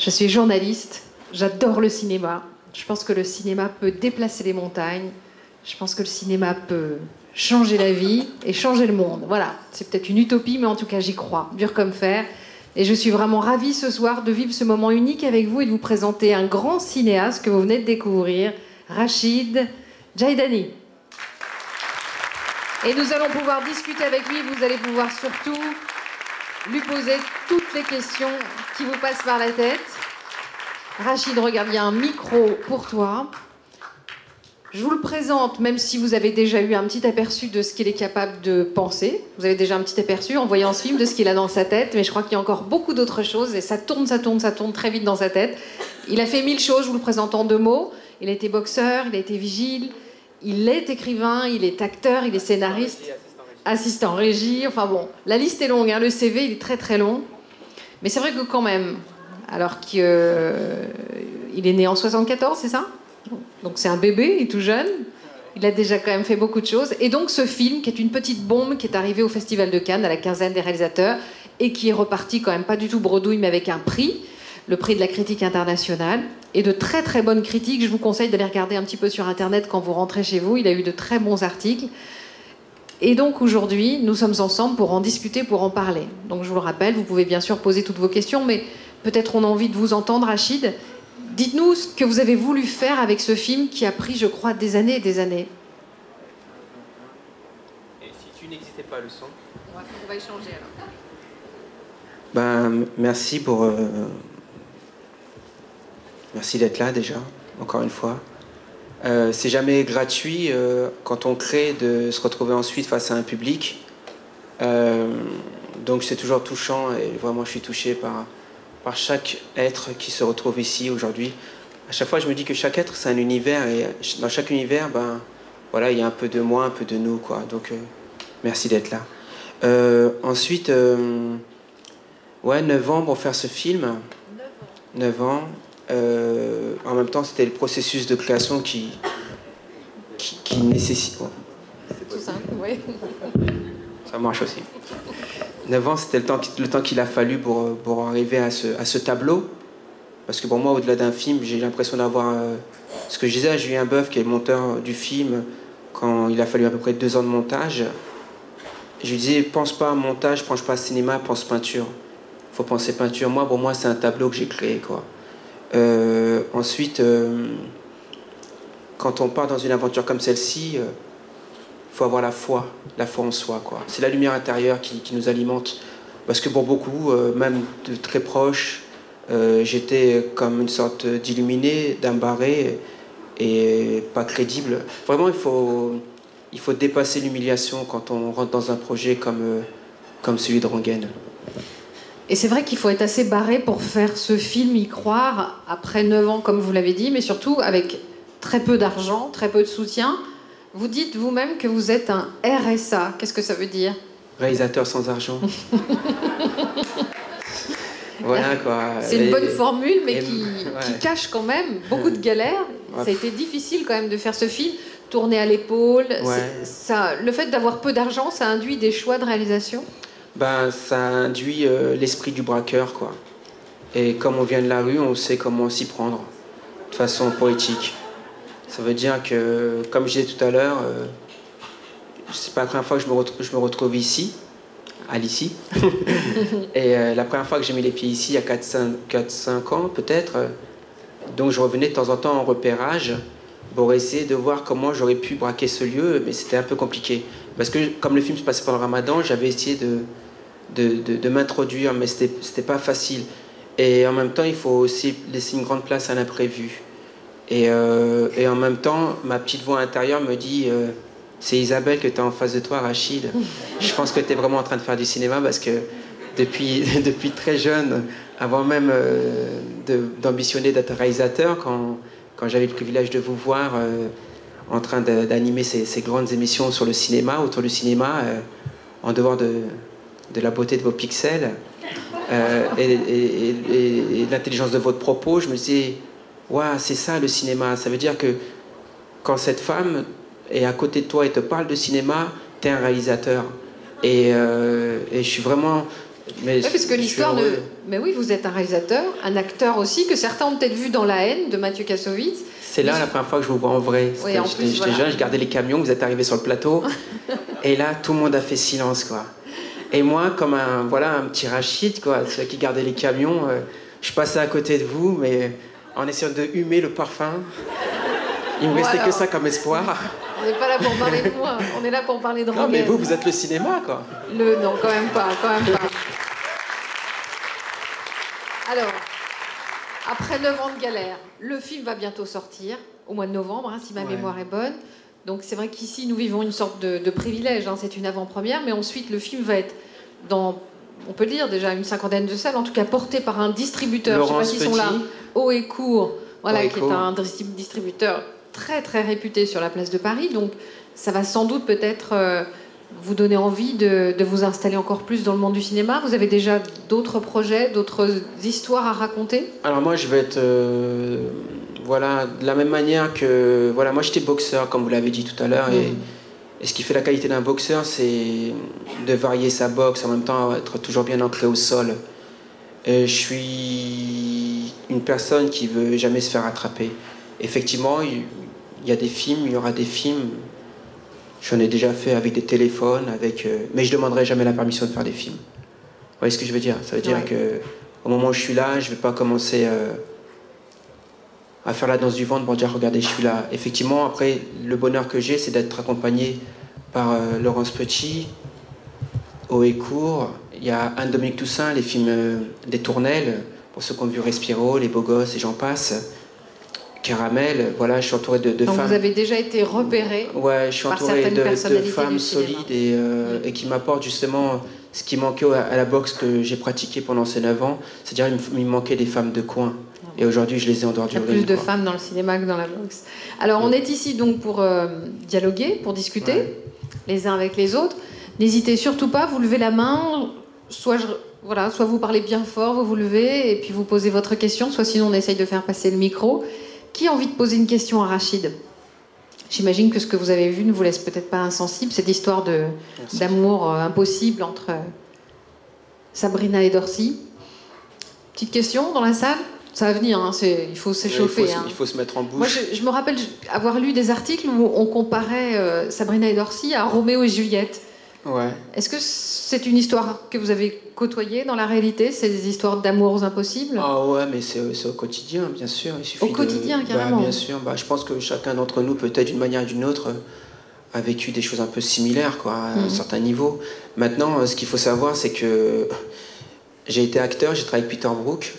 Je suis journaliste, j'adore le cinéma. Je pense que le cinéma peut déplacer les montagnes. Je pense que le cinéma peut changer la vie et changer le monde. Voilà, c'est peut-être une utopie, mais en tout cas j'y crois, dur comme fer. Et je suis vraiment ravie ce soir de vivre ce moment unique avec vous et de vous présenter un grand cinéaste que vous venez de découvrir, Rachid Jaidani. Et nous allons pouvoir discuter avec lui, vous allez pouvoir surtout lui poser toutes les questions qui vous passent par la tête. Rachid, regarde, il y a un micro pour toi. Je vous le présente, même si vous avez déjà eu un petit aperçu de ce qu'il est capable de penser. Vous avez déjà un petit aperçu en voyant ce film de ce qu'il a dans sa tête, mais je crois qu'il y a encore beaucoup d'autres choses et ça tourne très vite dans sa tête. Il a fait 1000 choses, je vous le présente en 2 mots. Il a été boxeur, il a été vigile, il est écrivain, il est acteur, il est scénariste, assistant régie, enfin bon, la liste est longue, hein, le CV il est très long. Mais c'est vrai que quand même, alors qu'il est né en 74, c'est ça ? Donc c'est un bébé, il est tout jeune. Il a déjà quand même fait beaucoup de choses. Et donc ce film, qui est une petite bombe, qui est arrivé au Festival de Cannes, à la quinzaine des réalisateurs, et qui est reparti quand même pas du tout bredouille, mais avec un prix, le prix de la critique internationale, et de très bonnes critiques. Je vous conseille d'aller regarder un petit peu sur Internet quand vous rentrez chez vous. Il a eu de très bons articles. Et donc aujourd'hui, nous sommes ensemble pour en discuter, pour en parler. Donc je vous le rappelle, vous pouvez bien sûr poser toutes vos questions, mais peut-être on a envie de vous entendre, Rachid. Dites-nous ce que vous avez voulu faire avec ce film qui a pris, je crois, des années et des années. Et si tu n'existais pas, le son ? Ouais, on va échanger alors. Ben, merci pour... Merci d'être là déjà, encore une fois. C'est jamais gratuit quand on crée de se retrouver ensuite face à un public. Donc c'est toujours touchant et vraiment je suis touché par chaque être qui se retrouve ici aujourd'hui. À chaque fois, je me dis que chaque être, c'est un univers, et dans chaque univers, ben, voilà, il y a un peu de moi, un peu de nous, quoi. Donc, merci d'être là. Ensuite, ouais, 9 ans pour faire ce film. 9 ans. En même temps, c'était le processus de création qui nécessite... Oh. C'est tout simple, oui. Ça marche aussi. 9 ans, c'était le temps qu'il a fallu pour arriver à ce tableau. Parce que pour moi, au-delà d'un film, j'ai l'impression d'avoir... ce que je disais à Julien Boeuf, qui est le monteur du film, quand il a fallu à peu près 2 ans de montage, je lui disais, pense pas montage, pense pas cinéma, pense peinture. Il faut penser peinture. Moi, pour moi, c'est un tableau que j'ai créé, quoi. Ensuite, quand on part dans une aventure comme celle-ci... faut avoir la foi en soi, quoi. C'est la lumière intérieure qui nous alimente. Parce que pour beaucoup, même de très proches, j'étais comme une sorte d'illuminé, d'embarré et pas crédible. Vraiment, il faut dépasser l'humiliation quand on rentre dans un projet comme celui de Rengaine. Et c'est vrai qu'il faut être assez barré pour faire ce film, y croire, après 9 ans, comme vous l'avez dit, mais surtout avec très peu d'argent, très peu de soutien. Vous dites vous-même que vous êtes un RSA. Qu'est-ce que ça veut dire ? Réalisateur sans argent. Voilà, quoi. C'est une bonne formule, mais qui cache quand même beaucoup de galères. Ouais. Ça a été difficile quand même de faire ce film, tourner à l'épaule. Ouais. Le fait d'avoir peu d'argent, ça induit des choix de réalisation ? Ben, ça induit l'esprit du braqueur, quoi. Et comme on vient de la rue, on sait comment s'y prendre, de façon poétique. Ça veut dire que, comme je disais tout à l'heure, c'est pas la première fois que je me retrouve ici, à l'ICI. Et la première fois que j'ai mis les pieds ici, il y a 4-5 ans peut-être, donc je revenais de temps en temps en repérage pour essayer de voir comment j'aurais pu braquer ce lieu, mais c'était un peu compliqué. Parce que comme le film se passait pendant le Ramadan, j'avais essayé de m'introduire, mais c'était pas facile. Et en même temps, il faut aussi laisser une grande place à l'imprévu. Et en même temps, ma petite voix intérieure me dit c'est Isabelle que tu as en face de toi, Rachid. Je pense que tu es vraiment en train de faire du cinéma parce que depuis très jeune, avant même d'ambitionner d'être réalisateur, quand j'avais le privilège de vous voir en train d'animer ces grandes émissions sur le cinéma, autour du cinéma, en dehors de la beauté de vos pixels et l'intelligence de votre propos, je me disais, waouh, c'est ça le cinéma. Ça veut dire que quand cette femme est à côté de toi et te parle de cinéma, t'es un réalisateur. Et je suis vraiment Mais parce que l'histoire de... Mais oui, vous êtes un réalisateur, un acteur aussi, que certains ont peut-être vu dans La haine de Mathieu Kassovitz. C'est là la première fois que je vous vois en vrai. Oui, en plus, j'étais jeune, je gardais les camions, vous êtes arrivé sur le plateau. Et là, tout le monde a fait silence, quoi. Et moi, comme un petit Rachid, quoi, celui qui gardait les camions, je passais à côté de vous, mais en essayant de humer le parfum. Il me restait que ça comme espoir. On n'est pas là pour parler de moi, on est là pour parler de Romain. Non, mais vous êtes le cinéma, quoi. Non, quand même pas, Alors, après 9 ans de galère, le film va bientôt sortir, au mois de novembre, si ma mémoire est bonne. Donc c'est vrai qu'ici, nous vivons une sorte de privilège, c'est une avant-première, mais ensuite, le film va être dans, on peut le dire déjà, une 50aine de salles, en tout cas porté par un distributeur, Laurence je ne sais pas s'ils sont là, Haut et Court, qui est un distributeur très très réputé sur la place de Paris, donc ça va sans doute peut-être vous donner envie de vous installer encore plus dans le monde du cinéma. Vous avez déjà d'autres projets, d'autres histoires à raconter? Alors moi je vais être de la même manière que moi j'étais boxeur comme vous l'avez dit tout à l'heure et ce qui fait la qualité d'un boxeur c'est de varier sa boxe en même temps être toujours bien ancré au sol. Et je suis une personne qui veut jamais se faire attraper. Effectivement, il y a des films, il y aura des films. J'en ai déjà fait avec des téléphones, mais je demanderai jamais la permission de faire des films. Vous voyez ce que je veux dire? Ça veut dire que au moment où je suis là, je vais pas commencer à faire la danse du ventre pour dire regardez, je suis là. Effectivement, après, le bonheur que j'ai, c'est d'être accompagné par Laurence Petit, Haut et Court. Il y a Anne-Dominique Toussaint, les films des Tournelles, pour ceux qui ont vu Respiro, Les Beaux Gosses et j'en passe. Caramel, je suis entouré de Donc femmes. Vous avez déjà été repéré je suis entouré de femmes solides et qui m'apportent justement ce qui manquait à la boxe que j'ai pratiquée pendant ces 9 ans. C'est-à-dire il me manquait des femmes de coin. Et aujourd'hui, je les ai en dehors du ring. Il y a plus de femmes dans le cinéma que dans la boxe. Alors, on est ici donc pour dialoguer, pour discuter, les uns avec les autres. N'hésitez surtout pas, vous levez la main, soit vous parlez bien fort, vous vous levez, et puis vous posez votre question, soit sinon on essaye de faire passer le micro. Qui a envie de poser une question à Rachid? J'imagine que ce que vous avez vu ne vous laisse peut-être pas insensible, cette histoire d'amour impossible entre Sabrina et Dorcy. Petite question dans la salle? Ça va venir, il faut s'échauffer. Il faut se mettre en bouche. Moi, je me rappelle avoir lu des articles où on comparait Sabrina et Dorcy à Roméo et Juliette. Ouais. Est-ce que c'est une histoire que vous avez côtoyée dans la réalité, ces histoires d'amours impossibles? Ah ouais, mais c'est au quotidien, bien sûr. Il suffit quotidien, carrément. Bien sûr. Je pense que chacun d'entre nous, peut-être d'une manière ou d'une autre, a vécu des choses un peu similaires, à un certain niveau. Maintenant, ce qu'il faut savoir, c'est que j'ai été acteur, j'ai travaillé avec Peter Brook.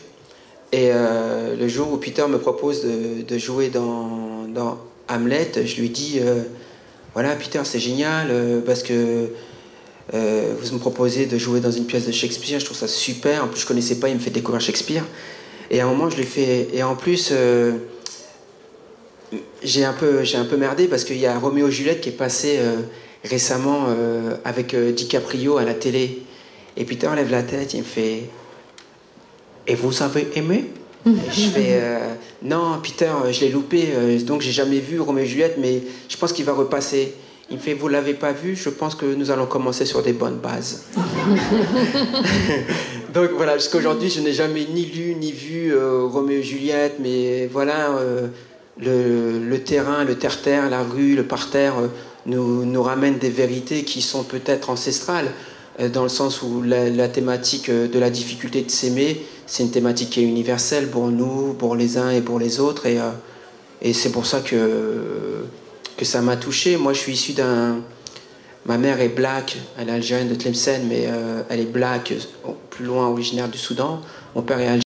Et le jour où Peter me propose de jouer dans Hamlet, je lui dis Peter, c'est génial parce que vous me proposez de jouer dans une pièce de Shakespeare, je trouve ça super. En plus, je connaissais pas, il me fait découvrir Shakespeare. Et à un moment, je lui fais. Et en plus, j'ai un peu merdé parce qu'il y a Roméo et Juliette qui est passé récemment avec DiCaprio à la télé. Et Peter lève la tête, il me fait. Et vous avez aimé? Je fais non, Peter, je l'ai loupé, donc j'ai jamais vu Roméo et Juliette, mais je pense qu'il va repasser. Il me fait, vous l'avez pas vu? Je pense que nous allons commencer sur des bonnes bases. Donc voilà, jusqu'à aujourd'hui, je n'ai jamais ni lu ni vu Roméo et Juliette, mais le terrain, le terre-terre, la rue, le parterre nous ramènent des vérités qui sont peut-être ancestrales. Dans le sens où la thématique de la difficulté de s'aimer, c'est une thématique qui est universelle pour nous, pour les uns et pour les autres. Et c'est pour ça que ça m'a touché. Moi, je suis issu ma mère est black, elle est algérienne de Tlemcen, mais elle est black, plus loin originaire du Soudan. Mon père est algérien.